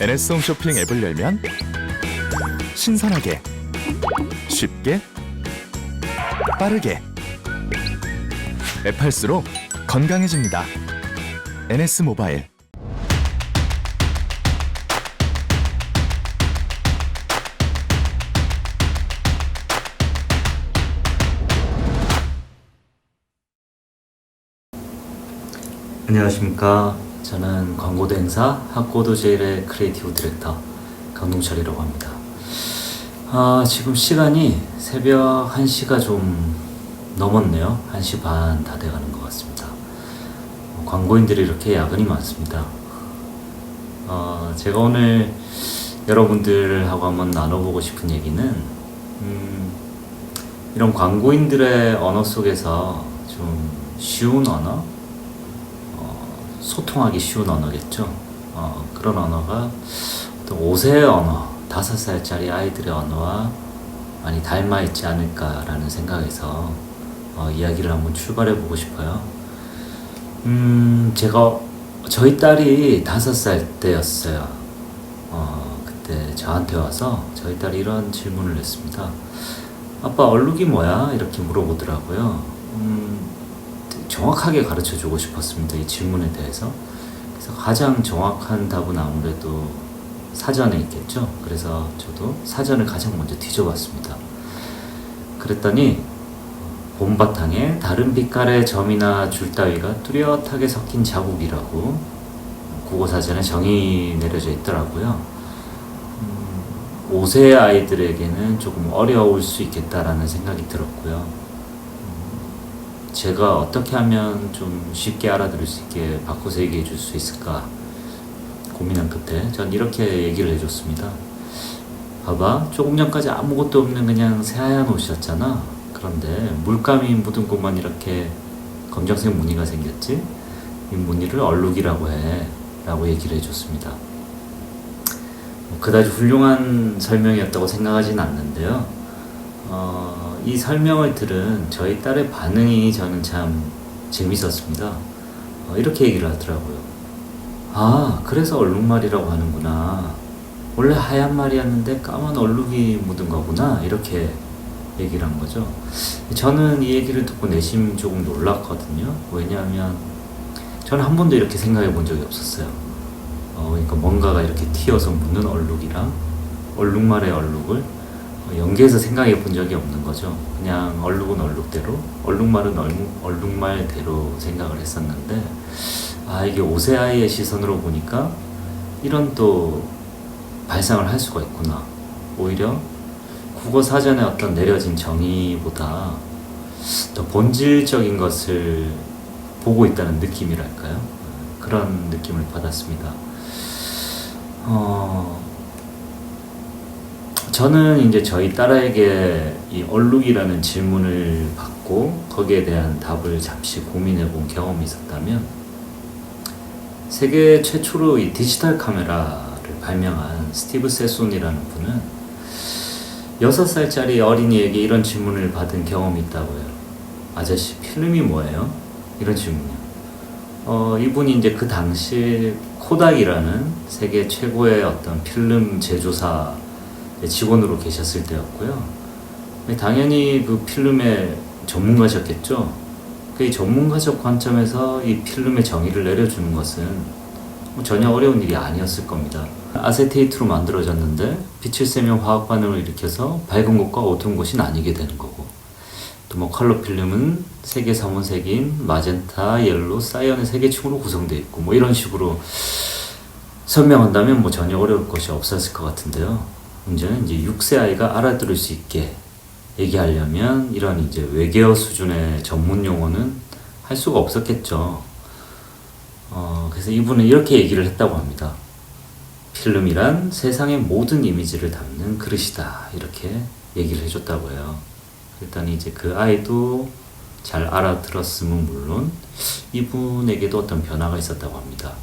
NS 홈쇼핑 앱을 열면 신선하게, 쉽게, 빠르게 앱 할수록 건강해집니다. NS 모바일. 안녕하십니까. 저는 광고도 행사 학고도 제일의 크리에이티브 디렉터 강동철이라고 합니다. 지금 시간이 새벽 1시가 좀 넘었네요. 1시 반 다 돼가는 것 같습니다. 광고인들이 이렇게 야근이 많습니다. 제가 오늘 여러분들하고 한번 나눠보고 싶은 얘기는 이런 광고인들의 언어 속에서 좀 쉬운 언어, 소통하기 쉬운 언어겠죠. 그런 언어가 어떤 5세의 언어, 5살짜리 아이들의 언어와 많이 닮아 있지 않을까라는 생각에서 이야기를 한번 출발해 보고 싶어요. 저희 딸이 5살 때였어요. 그때 저한테 와서 저희 딸이 이런 질문을 했습니다. 아빠, 얼룩이 뭐야? 이렇게 물어보더라고요. 정확하게 가르쳐 주고 싶었습니다. 이 질문에 대해서. 그래서 가장 정확한 답은 아무래도 사전에 있겠죠. 그래서 저도 사전을 가장 먼저 뒤져봤습니다. 그랬더니 봄바탕에 다른 빛깔의 점이나 줄 따위가 뚜렷하게 섞인 자국이라고 국어사전에 정의 내려져 있더라고요. 5세 아이들에게는 조금 어려울 수 있겠다라는 생각이 들었고요. 제가 어떻게 하면 좀 쉽게 알아들을 수 있게 바꿔서 얘기해 줄 수 있을까 고민한 끝에 전 이렇게 얘기를 해줬습니다. 봐봐, 조금 전까지 아무것도 없는 그냥 새하얀 옷이었잖아. 그런데 물감이 묻은 곳만 이렇게 검정색 무늬가 생겼지? 이 무늬를 얼룩이라고 해 라고 얘기를 해줬습니다. 그다지 훌륭한 설명이었다고 생각하진 않는데요. 이 설명을 들은 저희 딸의 반응이 저는 참 재밌었습니다. 이렇게 얘기를 하더라고요. 그래서 얼룩말이라고 하는구나. 원래 하얀 말이었는데 까만 얼룩이 묻은 거구나. 이렇게 얘기를 한 거죠. 저는 이 얘기를 듣고 내심 조금 놀랐거든요. 왜냐하면 저는 한 번도 이렇게 생각해 본 적이 없었어요. 그러니까 뭔가가 이렇게 튀어서 묻는 얼룩이랑 얼룩말의 얼룩을 연계해서 생각해 본 적이 없는 거죠. 그냥 얼룩은 얼룩대로, 얼룩말은 얼룩말대로 생각을 했었는데, 이게 5세 아이의 시선으로 보니까 이런 또 발상을 할 수가 있구나. 오히려 국어 사전에 어떤 내려진 정의보다 더 본질적인 것을 보고 있다는 느낌이랄까요? 그런 느낌을 받았습니다. 저는 이제 저희 딸에게 이 얼룩이라는 질문을 받고 거기에 대한 답을 잠시 고민해 본 경험이 있었다면, 세계 최초로 이 디지털 카메라를 발명한 스티브 세손이라는 분은 6살짜리 어린이에게 이런 질문을 받은 경험이 있다고 해요. 아저씨, 필름이 뭐예요? 이런 질문이요. 이분이 이제 그 당시 코닥이라는 세계 최고의 어떤 필름 제조사 직원으로 계셨을 때였고요. 당연히 그 필름의 전문가셨겠죠. 그 전문가적 관점에서 이 필름의 정의를 내려주는 것은 전혀 어려운 일이 아니었을 겁니다. 아세테이트로 만들어졌는데 빛을 쐬면 화학 반응을 일으켜서 밝은 곳과 어두운 곳이 나뉘게 되는 거고, 또 컬러 필름은 3개 삼원색인 마젠타, 옐로, 사이언의 3개 층으로 구성되어 있고 이런 식으로 설명한다면 전혀 어려울 것이 없었을 것 같은데요. 문제는 이제 6세 아이가 알아들을 수 있게 얘기하려면 이런 이제 외계어 수준의 전문 용어는 할 수가 없었겠죠. 그래서 이분은 이렇게 얘기를 했다고 합니다. 필름이란 세상의 모든 이미지를 담는 그릇이다. 이렇게 얘기를 해줬다고 해요. 그랬더니 이제 그 아이도 잘 알아들었음은 물론 이분에게도 어떤 변화가 있었다고 합니다.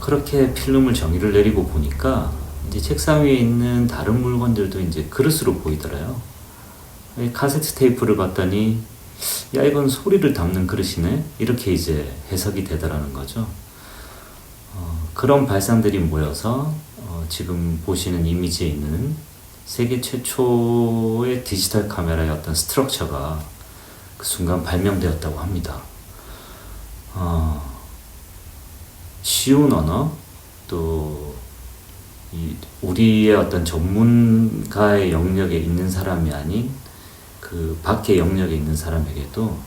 그렇게 필름을 정의를 내리고 보니까 이제 책상 위에 있는 다른 물건들도 이제 그릇으로 보이더라요. 카세트 테이프를 봤더니 야, 이건 소리를 담는 그릇이네? 이렇게 이제 해석이 되더라는 거죠. 그런 발상들이 모여서 지금 보시는 이미지에 있는 세계 최초의 디지털 카메라의 어떤 스트럭처가 그 순간 발명되었다고 합니다. 쉬운 언어, 또 우리의 어떤 전문가의 영역에 있는 사람이 아닌 그 밖의 영역에 있는 사람에게도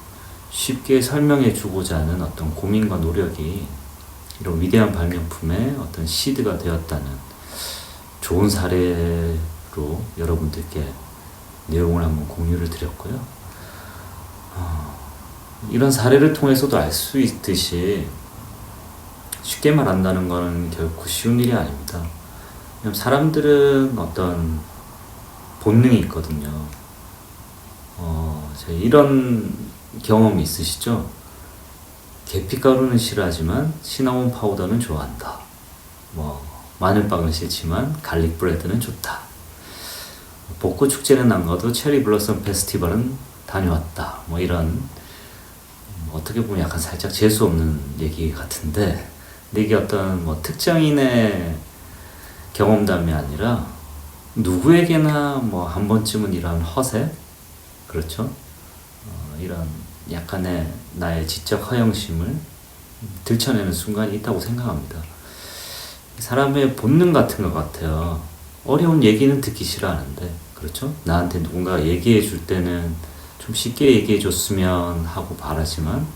쉽게 설명해 주고자 하는 어떤 고민과 노력이 이런 위대한 발명품의 어떤 시드가 되었다는 좋은 사례로 여러분들께 내용을 한번 공유를 드렸고요. 이런 사례를 통해서도 알 수 있듯이 쉽게 말한다는 것은 결코 쉬운 일이 아닙니다. 왜냐면 사람들은 어떤 본능이 있거든요. 이런 경험이 있으시죠? 계피가루는 싫어하지만 시나몬 파우더는 좋아한다. 마늘빵은 싫지만 갈릭 브레드는 좋다. 벚꽃 축제는 안 가도 체리 블러썸 페스티벌은 다녀왔다. 이런 어떻게 보면 약간 살짝 재수 없는 얘기 같은데, 근데 이게 어떤 특정인의 경험담이 아니라 누구에게나 한 번쯤은 이런 허세, 그렇죠? 이런 약간의 나의 지적 허영심을 들춰내는 순간이 있다고 생각합니다. 사람의 본능 같은 것 같아요. 어려운 얘기는 듣기 싫어하는데, 그렇죠? 나한테 누군가 얘기해 줄 때는 좀 쉽게 얘기해 줬으면 하고 바라지만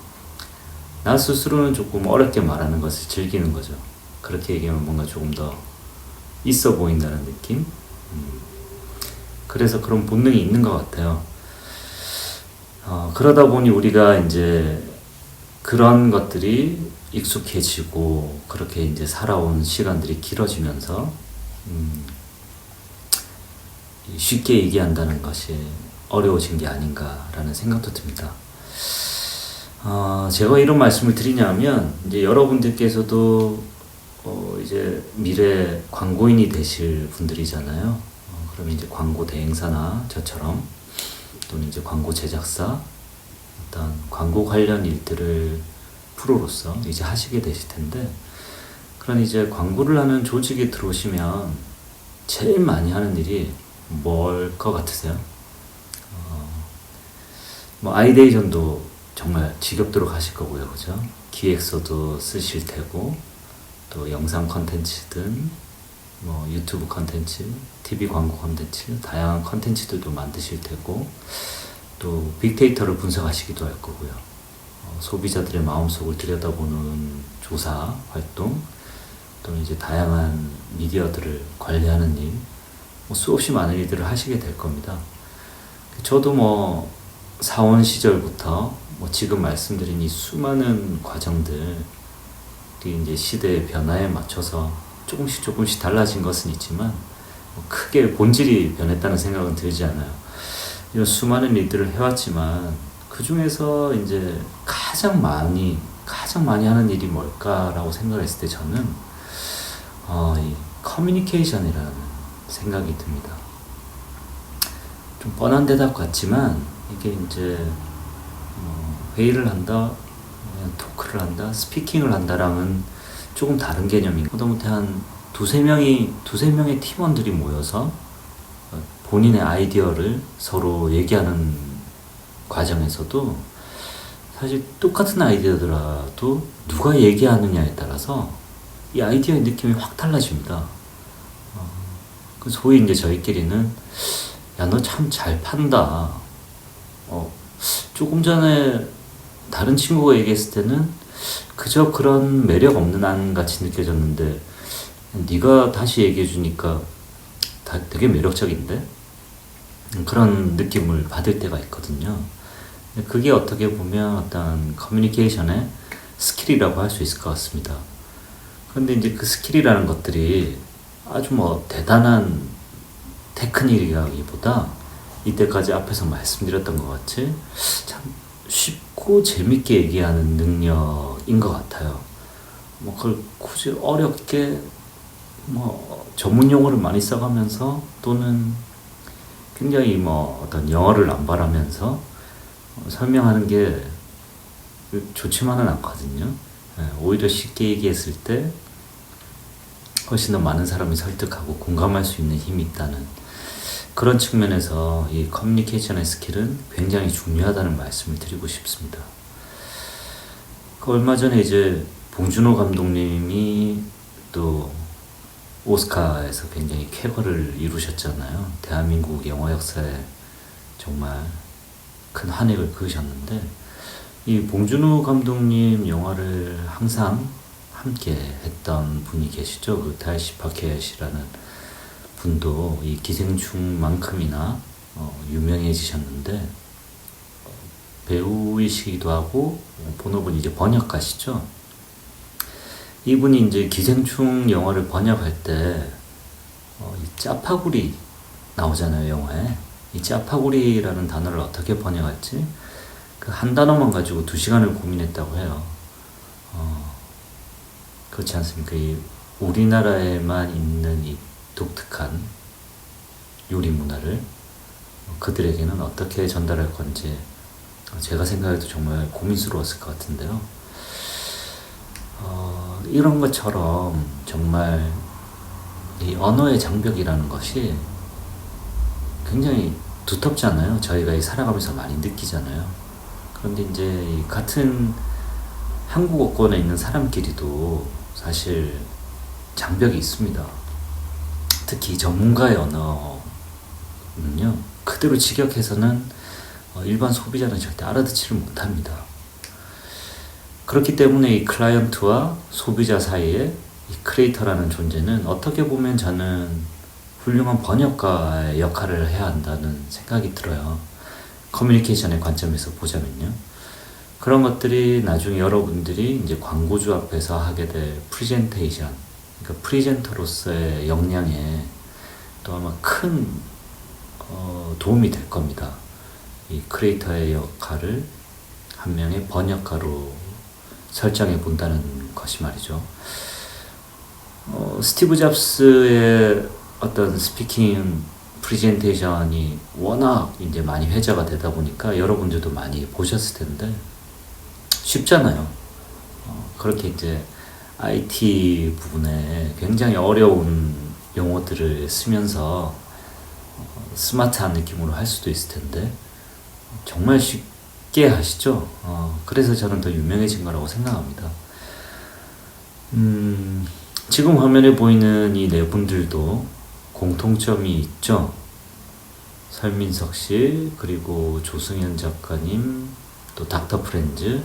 나 스스로는 조금 어렵게 말하는 것을 즐기는 거죠. 그렇게 얘기하면 뭔가 조금 더 있어 보인다는 느낌? 그래서 그런 본능이 있는 것 같아요. 그러다 보니 우리가 이제 그런 것들이 익숙해지고 그렇게 이제 살아온 시간들이 길어지면서 쉽게 얘기한다는 것이 어려워진 게 아닌가라는 생각도 듭니다. 제가 이런 말씀을 드리냐면 이제 여러분들께서도 이제 미래 광고인이 되실 분들이잖아요. 그러면 이제 광고 대행사나 저처럼 또는 이제 광고 제작사, 어떤 광고 관련 일들을 프로로서 이제 하시게 되실 텐데, 그런 이제 광고를 하는 조직에 들어오시면 제일 많이 하는 일이 뭘 것 같으세요? 아이데이션도 정말 지겹도록 하실 거고요, 그죠? 기획서도 쓰실 테고, 또 영상 컨텐츠든 유튜브 컨텐츠, TV 광고 컨텐츠, 다양한 컨텐츠들도 만드실 테고, 또 빅데이터를 분석하시기도 할 거고요. 소비자들의 마음속을 들여다보는 조사 활동, 또는 이제 다양한 미디어들을 관리하는 일, 수없이 많은 일들을 하시게 될 겁니다. 저도 사원 시절부터 지금 말씀드린 이 수많은 과정들이 이제 시대의 변화에 맞춰서 조금씩 달라진 것은 있지만 크게 본질이 변했다는 생각은 들지 않아요. 이런 수많은 일들을 해왔지만 그 중에서 이제 가장 많이 하는 일이 뭘까라고 생각을 했을 때 저는 이 커뮤니케이션이라는 생각이 듭니다. 좀 뻔한 대답 같지만 이게 이제 회의를 한다, 토크를 한다, 스피킹을 한다랑은 조금 다른 개념인 거. 하다못해 한 두세 명의 팀원들이 모여서 본인의 아이디어를 서로 얘기하는 과정에서도 사실 똑같은 아이디어더라도 누가 얘기하느냐에 따라서 이 아이디어의 느낌이 확 달라집니다. 소위 이제 저희끼리는 야, 너 참 잘 판다. 조금 전에 다른 친구가 얘기했을 때는 그저 그런 매력 없는 안 같이 느껴졌는데 네가 다시 얘기해 주니까 되게 매력적인데? 그런 느낌을 받을 때가 있거든요. 그게 어떻게 보면 어떤 커뮤니케이션의 스킬이라고 할 수 있을 것 같습니다. 그런데 이제 그 스킬이라는 것들이 아주 대단한 테크닉이라기보다 이때까지 앞에서 말씀드렸던 것 같이 참 쉽고 재밌게 얘기하는 능력인 것 같아요. 그걸 굳이 어렵게 전문 용어를 많이 써가면서 또는 굉장히 어떤 영어를 남발하면서 설명하는 게 좋지만은 않거든요. 오히려 쉽게 얘기했을 때 훨씬 더 많은 사람을 설득하고 공감할 수 있는 힘이 있다는 그런 측면에서 이 커뮤니케이션의 스킬은 굉장히 중요하다는 말씀을 드리고 싶습니다. 얼마 전에 이제 봉준호 감독님이 또 오스카에서 굉장히 쾌거를 이루셨잖아요. 대한민국 영화 역사에 정말 큰 한획을 그으셨는데, 이 봉준호 감독님 영화를 항상 함께 했던 분이 계시죠. 그 다이시 파켓이라는 분도 이 기생충만큼이나 유명해지셨는데, 배우이시기도 하고 본업은 이제 번역가시죠. 이분이 이제 기생충 영화를 번역할 때 이 짜파구리 나오잖아요, 영화에. 이 짜파구리라는 단어를 어떻게 번역할지 그 한 단어만 가지고 2시간을 고민했다고 해요. 그렇지 않습니까? 이 우리나라에만 있는 이 독특한 요리 문화를 그들에게는 어떻게 전달할 건지 제가 생각해도 정말 고민스러웠을 것 같은데요. 이런 것처럼 정말 이 언어의 장벽이라는 것이 굉장히 두텁잖아요. 저희가 이 살아가면서 많이 느끼잖아요. 그런데 이제 이 같은 한국어권에 있는 사람끼리도 사실 장벽이 있습니다. 특히 전문가의 언어는요, 그대로 직역해서는 일반 소비자는 절대 알아듣지를 못합니다. 그렇기 때문에 이 클라이언트와 소비자 사이에 이 크리에이터라는 존재는 어떻게 보면 저는 훌륭한 번역가의 역할을 해야 한다는 생각이 들어요. 커뮤니케이션의 관점에서 보자면요. 그런 것들이 나중에 여러분들이 이제 광고주 앞에서 하게 될 프레젠테이션, 그러니까 프리젠터로서의 역량에 또 아마 큰 도움이 될 겁니다. 이 크리에이터의 역할을 한 명의 번역가로 설정해 본다는 것이 말이죠. 스티브 잡스의 어떤 스피킹 프레젠테이션이 워낙 이제 많이 회자가 되다 보니까 여러분들도 많이 보셨을 텐데 쉽잖아요. 그렇게 이제 IT 부분에 굉장히 어려운 용어들을 쓰면서 스마트한 느낌으로 할 수도 있을 텐데 정말 쉽게 하시죠. 그래서 저는 더 유명해진 거라고 생각합니다. 지금 화면에 보이는 이 네 분들도 공통점이 있죠. 설민석 씨, 그리고 조승현 작가님, 또 닥터 프렌즈,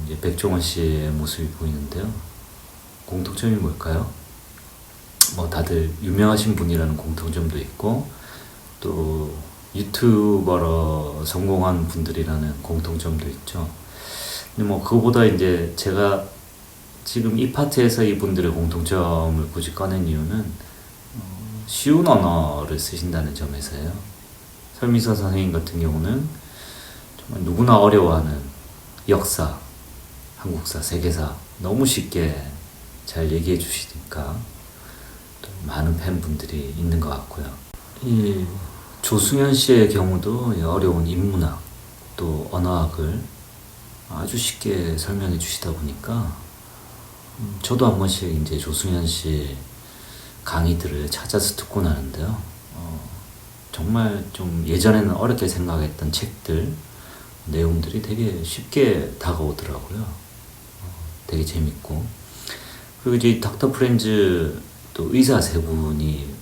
이제 백종원 씨의 모습이 보이는데요. 공통점이 뭘까요? 뭐 다들 유명하신 분이라는 공통점도 있고, 또 유튜버로 성공한 분들이라는 공통점도 있죠. 근데 뭐 그거보다 이제 제가 지금 이 파트에서 이분들의 공통점을 굳이 꺼낸 이유는 쉬운 언어를 쓰신다는 점에서요. 설미서 선생님 같은 경우는 정말 누구나 어려워하는 역사, 한국사, 세계사 너무 쉽게 잘 얘기해 주시니까 또 많은 팬분들이 있는 것 같고요. 이 조승현 씨의 경우도 어려운 인문학 또 언어학을 아주 쉽게 설명해 주시다 보니까 저도 한 번씩 이제 조승현 씨 강의들을 찾아서 듣곤 하는데요. 정말 좀 예전에는 어렵게 생각했던 책들 내용들이 되게 쉽게 다가오더라고요. 되게 재밌고, 그리고 이제 닥터 프렌즈 또 의사 세 분이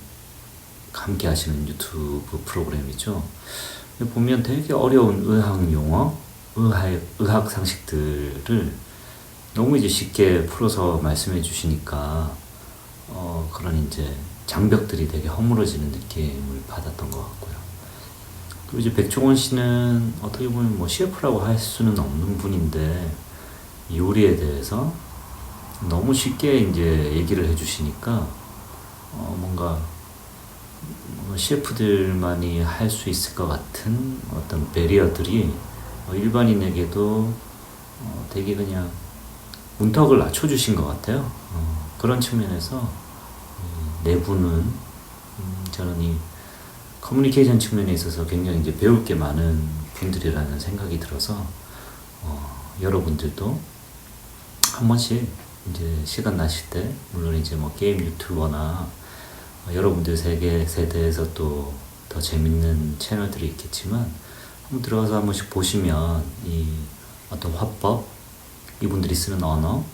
함께 하시는 유튜브 프로그램이죠. 보면 되게 어려운 의학 용어, 의학 상식들을 너무 이제 쉽게 풀어서 말씀해 주시니까 그런 이제 장벽들이 되게 허물어지는 느낌을 받았던 것 같고요. 그리고 이제 백종원 씨는 어떻게 보면 뭐 CF라고 할 수는 없는 분인데 요리에 대해서 너무 쉽게 이제 얘기를 해주시니까 뭔가 CF들만이 할 수 있을 것 같은 어떤 배리어들이 일반인에게도 되게 그냥 문턱을 낮춰주신 것 같아요. 그런 측면에서 네 분은 저는 이 커뮤니케이션 측면에 있어서 굉장히 이제 배울 게 많은 분들이라는 생각이 들어서 여러분들도 한 번씩 이제 시간 나실 때, 물론 이제 뭐 게임 유튜버나 여러분들 세대에서 또 더 재밌는 채널들이 있겠지만 한번 들어가서 한 번씩 보시면 이 어떤 화법, 이분들이 쓰는 언어들을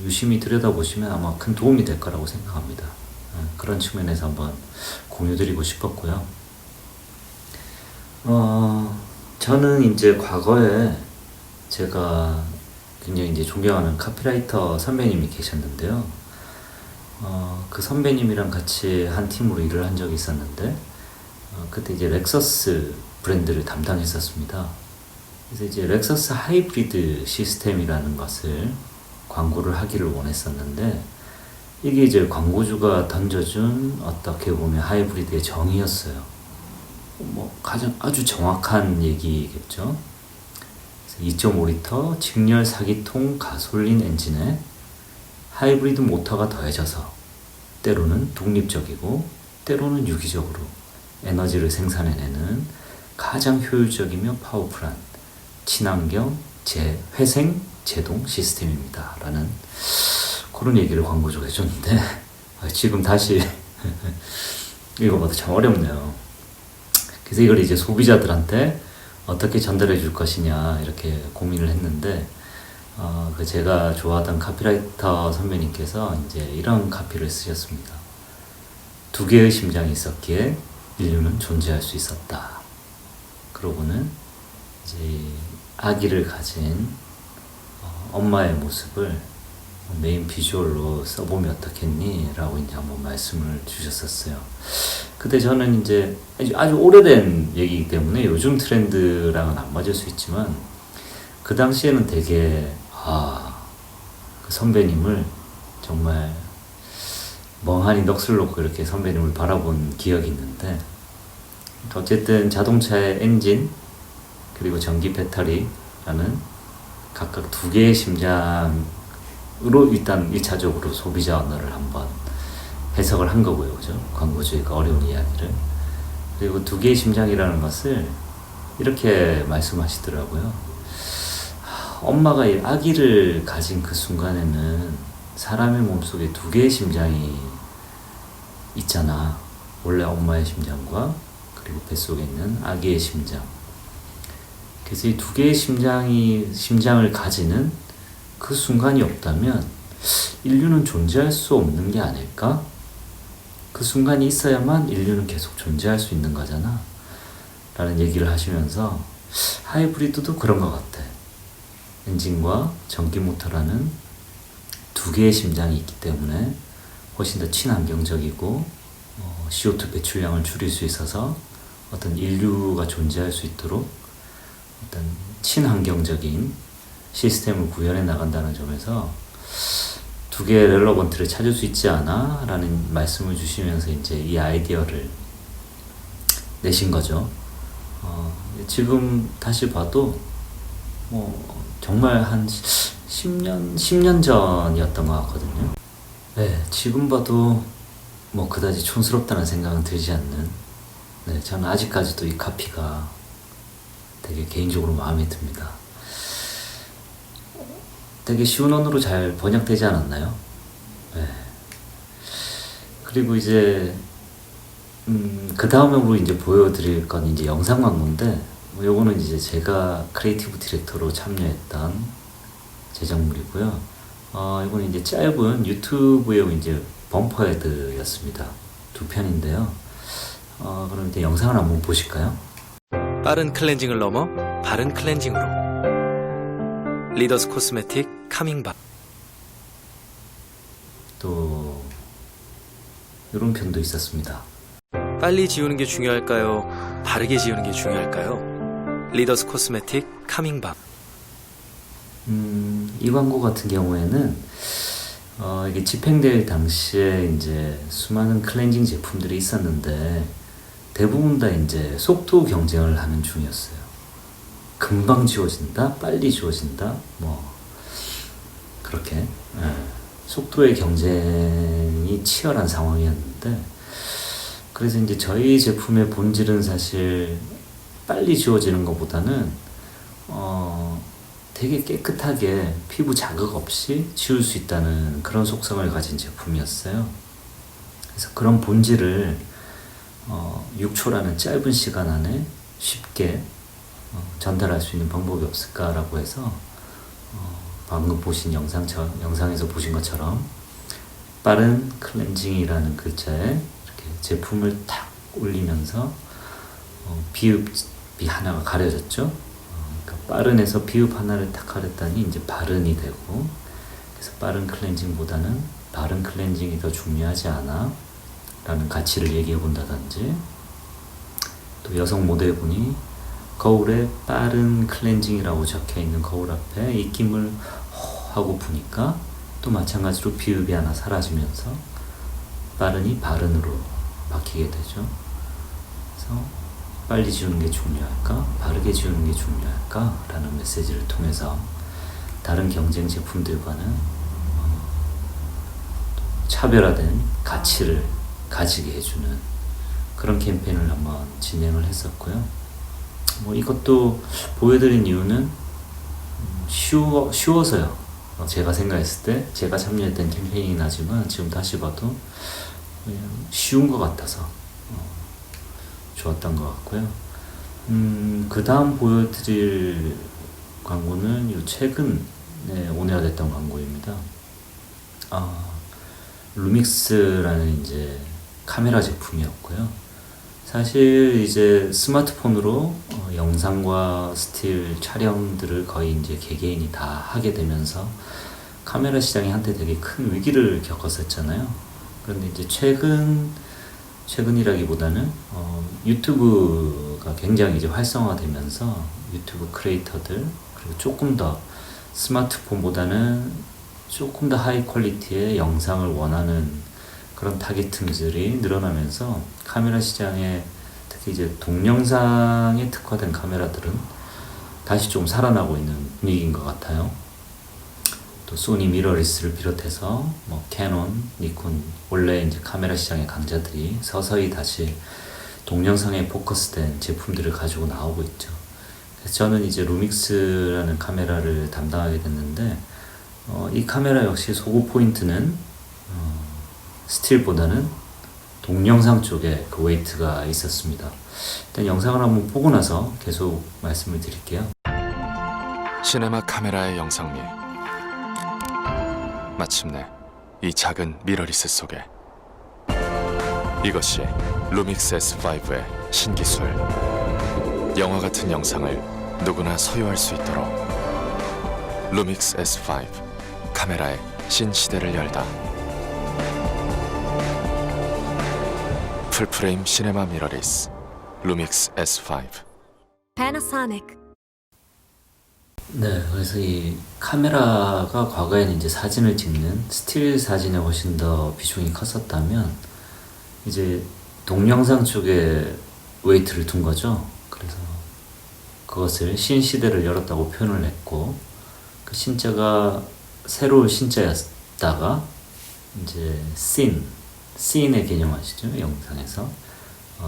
유심히 들여다보시면 아마 큰 도움이 될 거라고 생각합니다. 그런 측면에서 한번 공유드리고 싶었고요. 저는 이제 과거에 제가 굉장히 이제 존경하는 카피라이터 선배님이 계셨는데요. 그 선배님이랑 같이 한 팀으로 일을 한 적이 있었는데, 그때 이제 렉서스 브랜드를 담당했었습니다. 그래서 이제 렉서스 하이브리드 시스템이라는 것을 광고를 하기를 원했었는데, 이게 이제 광고주가 던져준 어떻게 보면 하이브리드의 정의였어요. 뭐 가장 아주 정확한 얘기겠죠. 2.5리터 직렬 4기통 가솔린 엔진에 하이브리드 모터가 더해져서 때로는 독립적이고 때로는 유기적으로 에너지를 생산해내는 가장 효율적이며 파워풀한 친환경 회생 제동 시스템입니다. 라는 그런 얘기를 광고주가 해줬는데 지금 다시 읽어봐도 참 어렵네요. 그래서 이걸 이제 소비자들한테 어떻게 전달해 줄 것이냐 이렇게 고민을 했는데 그 제가 좋아하던 카피라이터 선배님께서 이제 이런 카피를 쓰셨습니다. 두 개의 심장이 있었기에 인류는 존재할 수 있었다. 그러고는 이제 아기를 가진 엄마의 모습을 메인 비주얼로 써보면 어떻겠니? 라고 이제 한번 말씀을 주셨었어요. 그때 저는 이제 아주 오래된 얘기이기 때문에 요즘 트렌드랑은 안 맞을 수 있지만 그 당시에는 되게 그 선배님을 정말 멍하니 넋을 놓고 이렇게 선배님을 바라본 기억이 있는데, 어쨌든 자동차의 엔진 그리고 전기 배터리라는 각각 두 개의 심장으로 일단 1차적으로 소비자 언어를 한번 해석을 한 거고요. 그죠? 광고주의 그 어려운 이야기를. 그리고 두 개의 심장이라는 것을 이렇게 말씀하시더라고요. 엄마가 이 아기를 가진 그 순간에는 사람의 몸속에 두 개의 심장이 있잖아. 원래 엄마의 심장과 그리고 뱃속에 있는 아기의 심장. 그래서 이 두 개의 심장을 가지는 그 순간이 없다면 인류는 존재할 수 없는 게 아닐까? 그 순간이 있어야만 인류는 계속 존재할 수 있는 거잖아. 라는 얘기를 하시면서 하이브리드도 그런 것 같아. 엔진과 전기 모터라는 두 개의 심장이 있기 때문에 훨씬 더 친환경적이고 CO2 배출량을 줄일 수 있어서 어떤 인류가 존재할 수 있도록 어떤 친환경적인 시스템을 구현해 나간다는 점에서 두 개의 렐러번트를 찾을 수 있지 않아? 라는 말씀을 주시면서 이제 이 아이디어를 내신 거죠. 지금 다시 봐도 정말 한 10년 전이었던 것 같거든요. 네, 지금 봐도 그다지 촌스럽다는 생각은 들지 않는, 네, 저는 아직까지도 이 카피가 되게 개인적으로 마음에 듭니다. 되게 쉬운 언어로 잘 번역되지 않았나요? 네. 그리고 이제 그 다음으로 이제 보여드릴 건 이제 영상 광고인데, 요거는 이제 제가 크리에이티브 디렉터로 참여했던 제작물이고요. 이거는 이제 짧은 유튜브용 이제 범퍼 헤드였습니다. 두 편인데요. 그럼 이제 영상을 한번 보실까요? 빠른 클렌징을 넘어 바른 클렌징으로 리더스 코스메틱 카밍밤. 또 이런 편도 있었습니다. 빨리 지우는 게 중요할까요? 바르게 지우는 게 중요할까요? 리더스 코스메틱 카밍밤. 이 광고 같은 경우에는 이게 집행될 당시에 이제 수많은 클렌징 제품들이 있었는데 대부분 다 이제 속도 경쟁을 하는 중이었어요. 금방 지워진다, 빨리 지워진다, 그렇게 속도의 경쟁이 치열한 상황이었는데, 그래서 이제 저희 제품의 본질은 사실 빨리 지워지는 것보다는 되게 깨끗하게 피부 자극 없이 지울 수 있다는 그런 속성을 가진 제품이었어요. 그래서 그런 본질을 6초라는 짧은 시간 안에 쉽게 전달할 수 있는 방법이 없을까라고 해서 방금 보신 영상에서 보신 것처럼 빠른 클렌징이라는 글자에 이렇게 제품을 탁 올리면서 비읍이 하나가 가려졌죠. 그러니까 빠른에서 비읍 하나를 탁 가렸다니 이제 바른이 되고, 그래서 빠른 클렌징보다는 바른 클렌징이 더 중요하지 않아 라는 가치를 얘기해 본다든지, 또 여성 모델분이 거울에 빠른 클렌징이라고 적혀 있는 거울 앞에 입김을 하고 부니까 또 마찬가지로 비읍이 하나 사라지면서 빠른이 바른으로 바뀌게 되죠. 그래서 빨리 지우는 게 중요할까? 바르게 지우는 게 중요할까? 라는 메시지를 통해서 다른 경쟁 제품들과는 차별화된 가치를 가지게 해주는 그런 캠페인을 한번 진행을 했었고요. 이것도 보여드린 이유는 쉬워서요. 제가 생각했을 때 제가 참여했던 캠페인이긴 하지만 지금 다시 봐도 그냥 쉬운 것 같아서 좋았던 것 같고요. 그 다음 보여드릴 광고는 최근에 온에어됐던 광고입니다. 루믹스라는 이제 카메라 제품이었고요. 사실 이제 스마트폰으로 영상과 스틸 촬영들을 거의 이제 개개인이 다 하게 되면서 카메라 시장이 한때 되게 큰 위기를 겪었었잖아요. 그런데 이제 최근이라기보다는 유튜브가 굉장히 이제 활성화되면서 유튜브 크리에이터들, 그리고 조금 더 스마트폰보다는 조금 더 하이 퀄리티의 영상을 원하는 그런 타겟층들이 늘어나면서 카메라 시장에, 특히 이제 동영상에 특화된 카메라들은 다시 좀 살아나고 있는 분위기인 것 같아요. 또 소니 미러리스를 비롯해서 캐논, 니콘, 원래 이제 카메라 시장의 강자들이 서서히 다시 동영상에 포커스된 제품들을 가지고 나오고 있죠. 그래서 저는 이제 루믹스라는 카메라를 담당하게 됐는데, 이 카메라 역시 소구 포인트는 스틸보다는 동영상 쪽에 그 웨이트가 있었습니다. 일단 영상을 한번 보고 나서 계속 말씀을 드릴게요. 시네마 카메라의 영상미. 마침내 이 작은 미러리스 속에 이것이 루믹스 S5의 신기술. 영화 같은 영상을 누구나 소유할 수 있도록 루믹스 S5 카메라의 신시대를 열다. 풀프레임 시네마 미러리스 루믹스 S5. Panasonic. 네, 그래서 이 카메라가 과거에는 이제 사진을 찍는 스틸 사진에 훨씬 더 비중이 컸었다면 이제 동영상 쪽에 웨이트를 둔 거죠. 그래서 그것을 신시대를 열었다고 표현을 했고, 그 신자가 새로운 신자였다가 이제 씬의 개념 아시죠? 영상에서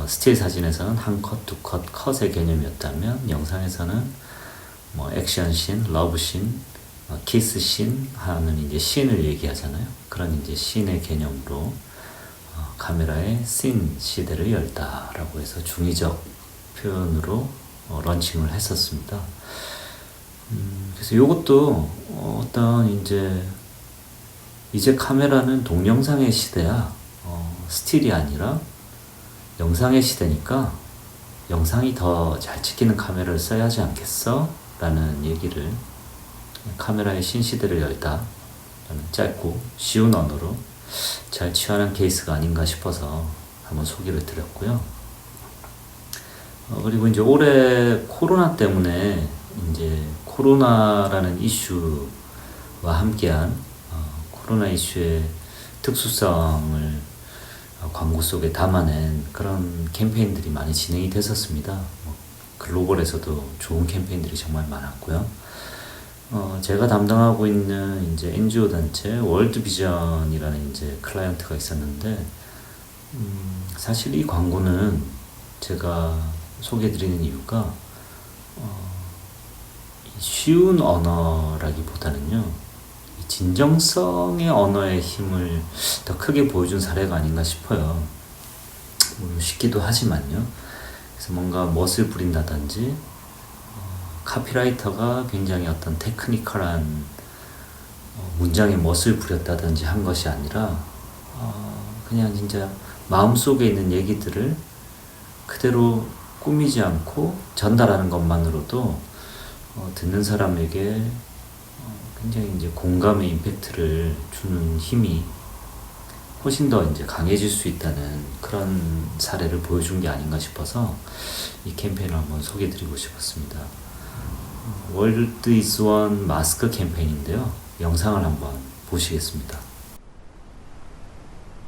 스틸 사진에서는 한 컷, 두 컷, 컷의 개념이었다면 영상에서는 액션 씬, 러브 씬, 키스 씬 하는 이제 씬을 얘기하잖아요. 그런 이제 씬의 개념으로 카메라의 씬 시대를 열다라고 해서 중의적 표현으로 런칭을 했었습니다. 그래서 이것도 어떤 이제 카메라는 동영상의 시대야. 스틸이 아니라 영상의 시대니까 영상이 더 잘 찍히는 카메라를 써야 하지 않겠어? 라는 얘기를 카메라의 신시대를 열다 라는 짧고 쉬운 언어로 잘 취하는 케이스가 아닌가 싶어서 한번 소개를 드렸고요. 그리고 이제 올해 코로나 때문에 이제 코로나라는 이슈와 함께한 코로나 이슈의 특수성을 광고 속에 담아낸 그런 캠페인들이 많이 진행이 됐었습니다. 글로벌에서도 좋은 캠페인들이 정말 많았고요. 제가 담당하고 있는 이제 NGO 단체 월드비전이라는 이제 클라이언트가 있었는데, 사실 이 광고는 제가 소개해드리는 이유가 쉬운 언어라기보다는요, 이 진정성의 언어의 힘을 더 크게 보여준 사례가 아닌가 싶어요. 물론 쉽기도 하지만요. 그래서 뭔가 멋을 부린다든지, 카피라이터가 굉장히 어떤 테크니컬한 문장에 멋을 부렸다든지 한 것이 아니라 그냥 진짜 마음속에 있는 얘기들을 그대로 꾸미지 않고 전달하는 것만으로도 듣는 사람에게 굉장히 이제 공감의 임팩트를 주는 힘이 훨씬 더 이제 강해질 수 있다는 그런 사례를 보여준 게 아닌가 싶어서 이 캠페인을 한번 소개해드리고 싶었습니다. 월드 이즈 원 마스크 캠페인인데요. 영상을 한번 보시겠습니다.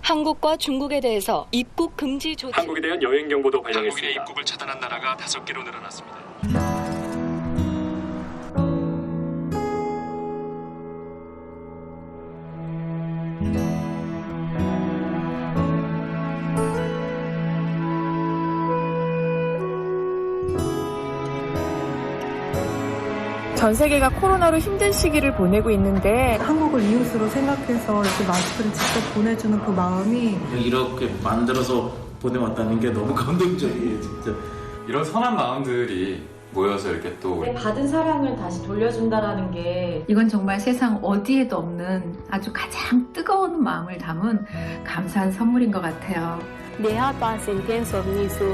한국과 중국에 대해서 입국 금지 조치. 한국에 대한 여행 정보도 발령했습니다. 한국인의 입국을 차단한 나라가 5개로 늘어났습니다. 전 세계가 코로나로 힘든 시기를 보내고 있는데 한국을 이웃으로 생각해서 이렇게 마스크를 직접 보내주는 그 마음이 이렇게 만들어서 보내왔다는 게 너무 감동적이에요, 진짜. 이런 선한 마음들이 모여서 이렇게 또 받은 사랑을 다시 돌려준다라는 게 이건 정말 세상 어디에도 없는 아주 가장 뜨거운 마음을 담은 감사한 선물인 것 같아요. They help us in times of need. So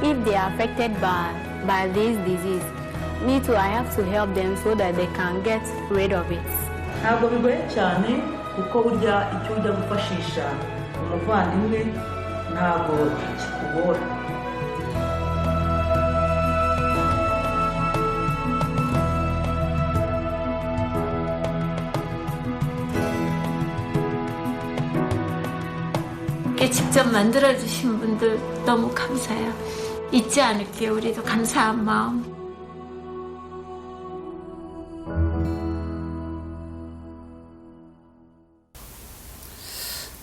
if they are affected by this disease, me too, I have to help them so that they can get rid of it. ntabwo bigoye cyane kuko burya icyo ujya gufashisha umuvandimwe ntabwo kikugora. 이렇게 직접 만들어주신 분들 너무 감사해요. 잊지 않을게요. 우리도 감사한 마음.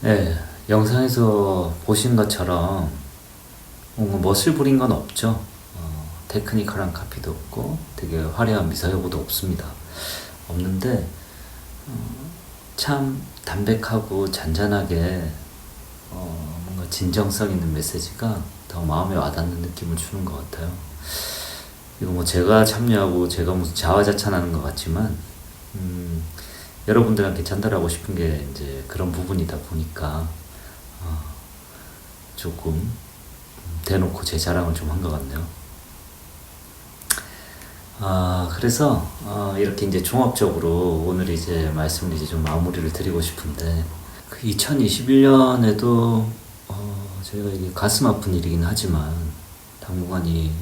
네, 영상에서 보신 것처럼 뭔가 멋을 부린 건 없죠. 테크니컬한 카피도 없고 되게 화려한 미사여구도 없습니다. 없는데 참 담백하고 잔잔하게 뭔가 진정성 있는 메시지가 더 마음에 와닿는 느낌을 주는 것 같아요. 이거 뭐 제가 참여하고 제가 무슨 자화자찬하는 것 같지만 여러분들한테 전달하고 싶은 게 이제 그런 부분이다 보니까 조금 대놓고 제 자랑을 좀 한 것 같네요. 그래서 이렇게 이제 종합적으로 오늘 이제 말씀을 이제 좀 마무리를 드리고 싶은데 2021년에도 저희가 이게 가슴 아픈 일이긴 하지만 당분간 이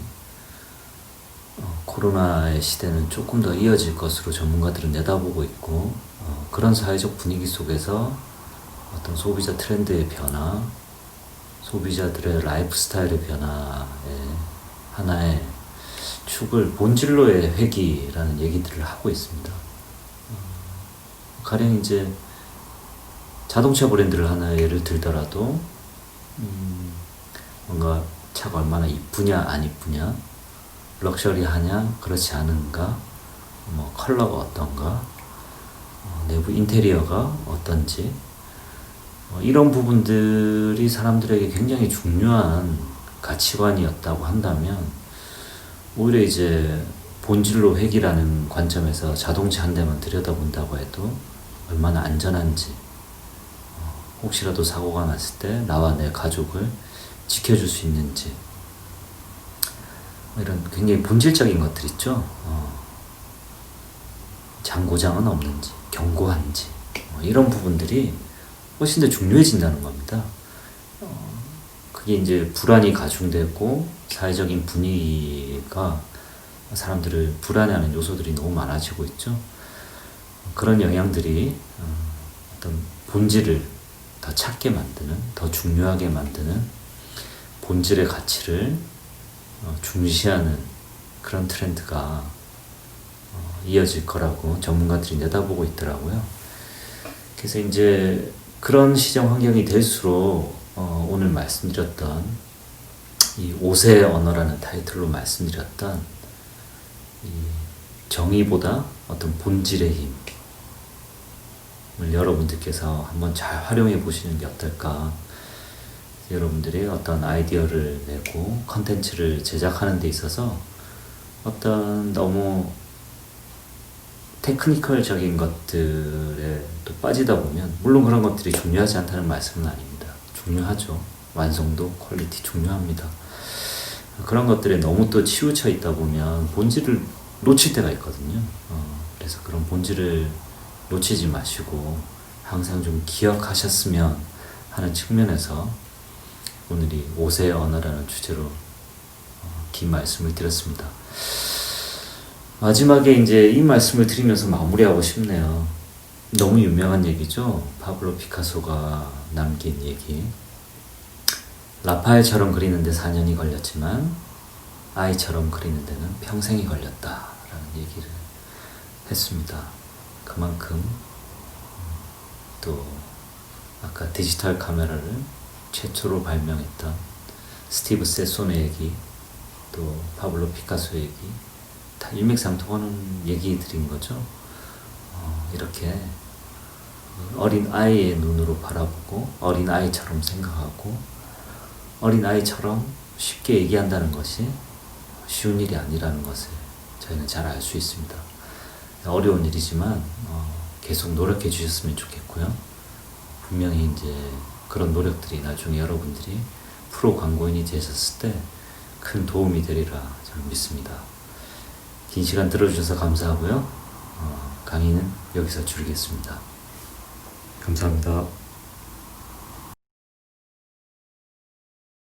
코로나의 시대는 조금 더 이어질 것으로 전문가들은 내다보고 있고 그런 사회적 분위기 속에서 어떤 소비자 트렌드의 변화, 소비자들의 라이프 스타일의 변화의 하나의 축을 본질로의 회귀라는 얘기들을 하고 있습니다. 가령 이제 자동차 브랜드를 하나 예를 들더라도 뭔가 차가 얼마나 이쁘냐 안 이쁘냐, 럭셔리하냐 그렇지 않은가, 뭐 컬러가 어떤가, 내부 인테리어가 어떤지 이런 부분들이 사람들에게 굉장히 중요한 가치관이었다고 한다면 오히려 이제 본질로 회귀라는 관점에서 자동차 한 대만 들여다본다고 해도 얼마나 안전한지, 혹시라도 사고가 났을 때 나와 내 가족을 지켜줄 수 있는지, 이런 굉장히 본질적인 것들 있죠. 장고장은 없는지, 견고한지, 이런 부분들이 훨씬 더 중요해진다는 겁니다. 그게 이제 불안이 가중되고 사회적인 분위기가 사람들을 불안해하는 요소들이 너무 많아지고 있죠. 그런 영향들이 어떤 본질을 더 찾게 만드는, 더 중요하게 만드는 본질의 가치를 중시하는 그런 트렌드가 이어질 거라고 전문가들이 내다보고 있더라고요. 그래서 이제 그런 시장 환경이 될수록 오늘 말씀드렸던 이 5세 언어라는 타이틀로 말씀드렸던 이 정의보다 어떤 본질의 힘을 여러분들께서 한번 잘 활용해 보시는 게 어떨까. 여러분들이 어떤 아이디어를 내고 컨텐츠를 제작하는 데 있어서 어떤 너무 테크니컬적인 것들에 또 빠지다 보면, 물론 그런 것들이 중요하지 않다는 말씀은 아닙니다. 중요하죠. 완성도, 퀄리티 중요합니다. 그런 것들에 너무 또 치우쳐 있다 보면 본질을 놓칠 때가 있거든요. 그래서 그런 본질을 놓치지 마시고 항상 좀 기억하셨으면 하는 측면에서 오늘이 5세의 언어라는 주제로 긴 말씀을 드렸습니다. 마지막에 이제 이 말씀을 드리면서 마무리하고 싶네요. 너무 유명한 얘기죠. 파블로 피카소가 남긴 얘기. 라파엘처럼 그리는데 4년이 걸렸지만 아이처럼 그리는 데는 평생이 걸렸다라는 얘기를 했습니다. 그만큼 또 아까 디지털 카메라를 최초로 발명했던 스티브 세손의 얘기, 또 파블로 피카소 얘기, 다 일맥상통하는 얘기들인 거죠. 이렇게 어린 아이의 눈으로 바라보고 어린 아이처럼 생각하고 어린 아이처럼 쉽게 얘기한다는 것이 쉬운 일이 아니라는 것을 저희는 잘 알 수 있습니다. 어려운 일이지만 계속 노력해 주셨으면 좋겠고요. 분명히 이제 그런 노력들이 나중에 여러분들이 프로 광고인이 되셨을 때 큰 도움이 되리라 저는 믿습니다. 긴 시간 들어주셔서 감사하고요. 강의는 여기서 줄이겠습니다. 감사합니다.